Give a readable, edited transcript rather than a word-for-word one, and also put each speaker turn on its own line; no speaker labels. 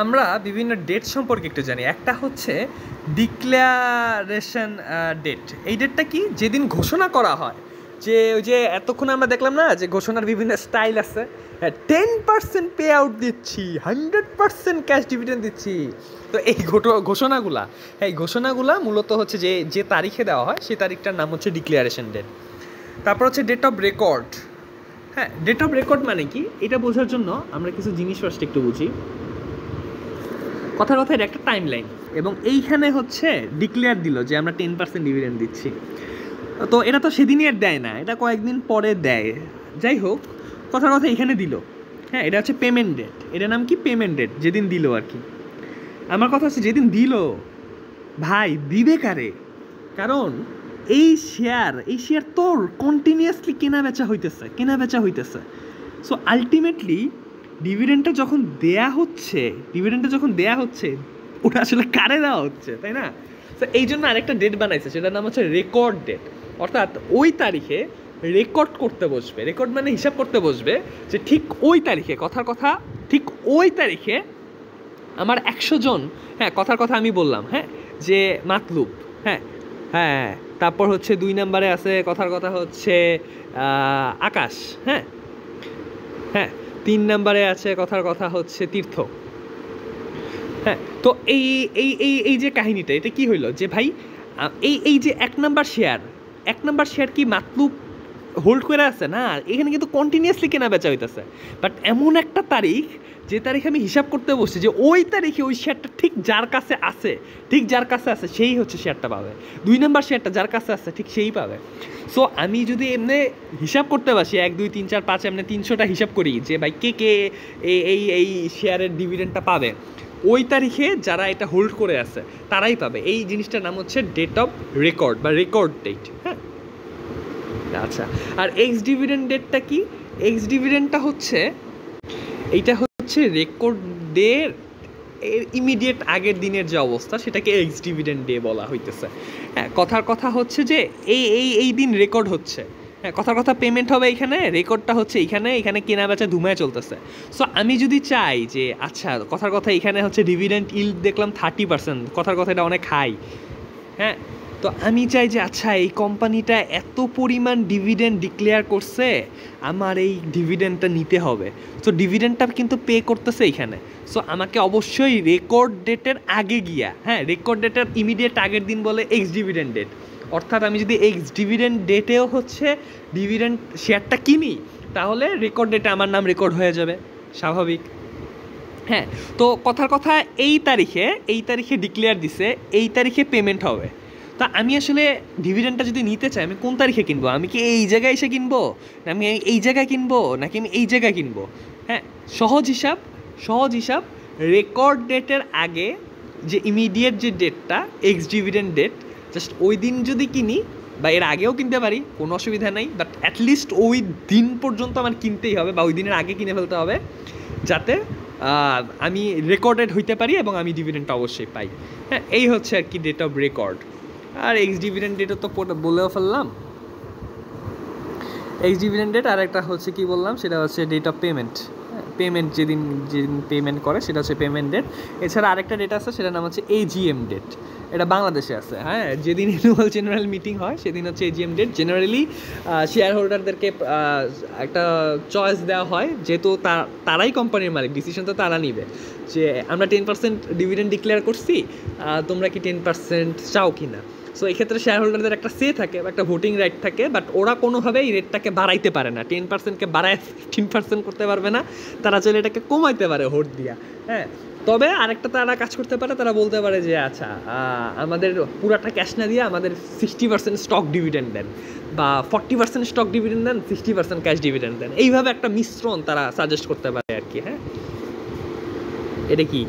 আমরা বিভিন্ন ডেট সম্পর্কে একটু জানি। একটা হচ্ছে ডিক্লারেশন ডেট। এই ডেটটা কি? যেদিন ঘোষণা করা হয়, যে ওই যে এতক্ষণ আমরা দেখলাম না যে ঘোষণার বিভিন্ন স্টাইল আছে। 10% পে আউট দিচ্ছি, 100% ক্যাশ ডিভিডেন্ড দিচ্ছি। তো এই ঘোষণাগুলা, এই ঘোষণাগুলা মূলত হচ্ছে যে তারিখে দেওয়া হয় সেই তারিখটার নাম হচ্ছে ডিক্লারেশন ডেট। তারপর হচ্ছে ডেট অফ রেকর্ড। হ্যাঁ, ডেট অফ রেকর্ড মানে কি এটা বোঝার জন্য আমরা কিছু জিনিস ফার্স্ট একটু বুঝি। কথার এটা একটা টাইম লাইন, এবং এইখানে হচ্ছে ডিক্লেয়ার দিল যে আমরা 10% ডিভিডেন্ড দিচ্ছি। তো এটা তো সেদিনই আর দেয় না, এটা কয়েকদিন পরে দেয়। যাই হোক, কথার এখানে দিল। হ্যাঁ, এটা হচ্ছে পেমেন্ট ডেট। এটার নাম কি? পেমেন্ট ডেট, যেদিন দিল আর কি। আমার কথা হচ্ছে যেদিন দিল ভাই দিবে কারে? কারণ এই শেয়ার তোর কন্টিনিউয়াসলি কেনা বেচা হইতেছে। সো আলটিমেটলি ডিভিডেন্ডটা যখন দেয়া হচ্ছে ওটা আসলে কারে দেওয়া হচ্ছে, তাই না? তো এই জন্য আরেকটা ডেট বানাইছে, সেটার নাম হচ্ছে রেকর্ড ডেট। অর্থাৎ ওই তারিখে রেকর্ড করতে বসবে, রেকর্ড মানে হিসাব করতে বসবে যে ঠিক ওই তারিখে, ঠিক ওই তারিখে আমার 100 জন, হ্যাঁ কথার কথা আমি বললাম, হ্যাঁ যে মাতলুব, হ্যাঁ হ্যাঁ তারপর হচ্ছে 2 নম্বরে আছে কথার কথা হচ্ছে আকাশ, হ্যাঁ হ্যাঁ 3 নম্বরে আছে কথার কথা হচ্ছে তীর্থ। হ্যাঁ, তো এই এই এই এই যে কাহিনীটা, এটা কি হইলো যে ভাই এই যে 1 নম্বর শেয়ার কি মাতলুব হোল্ড করে আছে না, এখানে কিন্তু কন্টিনিউয়াসলি কেনা বেচা হইতেছে। বাট এমন একটা তারিখ, যে তারিখে আমি হিসাব করতে বসছি যে ওই তারিখে ওই শেয়ারটা ঠিক যার কাছে আছে সেই হচ্ছে শেয়ারটা পাবে। 2 নম্বর শেয়ারটা যার কাছে আছে ঠিক সেই পাবে। সো আমি যদি এমনি হিসাব করতে বসি 1 2 3 4 5 এমনি 300টা হিসাব করি যে ভাই কে এই শেয়ারের ডিভিডেন্ডটা পাবে, ওই তারিখে যারা এটা হোল্ড করে আছে তারাই পাবে। এই জিনিসটার নাম হচ্ছে ডেট অফ রেকর্ড বা রেকর্ড ডেট। হ্যাঁ, আচ্ছা, আর এক্স ডিভিডেন্ড ডেটটা কি? এক্স ডিভিডেন্ডটা হচ্ছে রেকর্ড ডে এর ইমিডিয়েট আগের দিনের যে অবস্থা সেটাকে এক্স ডিভিডেন্ড ডে বলা হইতেছে। হ্যাঁ, কথার কথা হচ্ছে যে এই দিন রেকর্ড হচ্ছে। হ্যাঁ, কথার কথা পেমেন্ট হবে এইখানে, রেকর্ডটা হচ্ছে এখানে কেনা বেচা ধুমায় চলতেছে। সো আমি যদি চাই যে আচ্ছা কথার কথা এখানে হচ্ছে ডিভিডেন্ড ইল্ড দেখলাম 30%, কথার কথা এটা অনেক হাই। হ্যাঁ, তো আমি চাই যে আচ্ছা এই কোম্পানিটা এত পরিমাণ ডিভিডেন্ড ডিক্লেয়ার করছে, আমার এই ডিভিডেন্ডটা নিতে হবে। সো ডিভিডেন্ডটা কিন্তু পে করতেছে এইখানে। সো আমাকে অবশ্যই রেকর্ড ডেটের আগে গিয়া, হ্যাঁ রেকর্ড ডেটের ইমিডিয়েট আগের দিন বলে এক্স ডিভিডেন্ড ডেট। অর্থাৎ আমি যদি এক্স ডিভিডেন্ড ডেটেও হচ্ছে ডিভিডেন্ড শেয়ারটা কিনি, তাহলে রেকর্ড ডেটে আমার নাম রেকর্ড হয়ে যাবে, স্বাভাবিক। হ্যাঁ, তো কথার কথা এই তারিখে ডিক্লেয়ার দিছে, এই তারিখে পেমেন্ট হবে। তা আমি আসলে ডিভিডেন্ডটা যদি নিতে চাই, আমি কোন তারিখে কিনবো? আমি কি এই জায়গায় এসে কিনবো, আমি এই জায়গায় কিনবো, নাকি আমি এই জায়গায় কিনবো? হ্যাঁ, সহজ হিসাব রেকর্ড ডেটের আগে যে ইমিডিয়েট যে ডেটটা এক্স ডিভিডেন্ড ডেট, জাস্ট ওই দিন যদি কিনি, বা এর আগেও কিনতে পারি, কোনো অসুবিধা নেই, বাট অ্যাটলিস্ট ওই দিন পর্যন্ত আমার কিনতেই হবে, বা ওই দিনের আগে কিনে ফেলতে হবে, যাতে আমি রেকর্ডেড হইতে পারি এবং আমি ডিভিডেন্ডটা অবশ্যই পাই। হ্যাঁ, এই হচ্ছে আর কি ডেট অফ রেকর্ড। আর এক্স ডিভিডেন্ড ডেটও তো বলেও ফেললাম। এক্স ডিভিডেন্ড ডেট আর একটা হচ্ছে কি বললাম, সেটা হচ্ছে ডেট অফ পেমেন্ট। যেদিন পেমেন্ট করে সেটা হচ্ছে পেমেন্ট ডেট। এছাড়া আরেকটা ডেট আছে, সেটার নাম হচ্ছে এজিএম ডেট। এটা বাংলাদেশে আছে। হ্যাঁ, যেদিন অ্যানুয়াল জেনারেল মিটিং হয় সেদিন হচ্ছে এজিএম ডেট। জেনারেলি শেয়ার হোল্ডারদেরকে একটা চয়েস দেওয়া হয়, যেহেতু তারাই কোম্পানির মালিক, ডিসিশন তো তারা নিবে যে আমরা 10% ডিভিডেন্ড ডিক্লেয়ার করছি, তোমরা কি 10% চাও কি না। সো এক্ষেত্রে শেয়ার হোল্ডারদের একটা সে থাকে বা একটা ভোটিং রাইট থাকে, বাট ওরা কোনোভাবেই রেটটাকে বাড়াইতে পারে না। 10%কে বাড়ায় 15% করতে পারবে না, তারা চাইলে এটাকে কমাইতে পারে ভোট দিয়া। হ্যাঁ, তবে আরেকটা তারা কাজ করতে পারে, তারা বলতে পারে যে আচ্ছা আমাদের পুরাটা ক্যাশ না দিয়ে আমাদের 60% স্টক ডিভিডেন্ড দেন, বা 40% স্টক ডিভিডেন্ড দেন, 60% ক্যাশ ডিভিডেন্ড দেন। এইভাবে একটা মিশ্রণ তারা সাজেস্ট করতে পারে আর কি। হ্যাঁ, এটা কি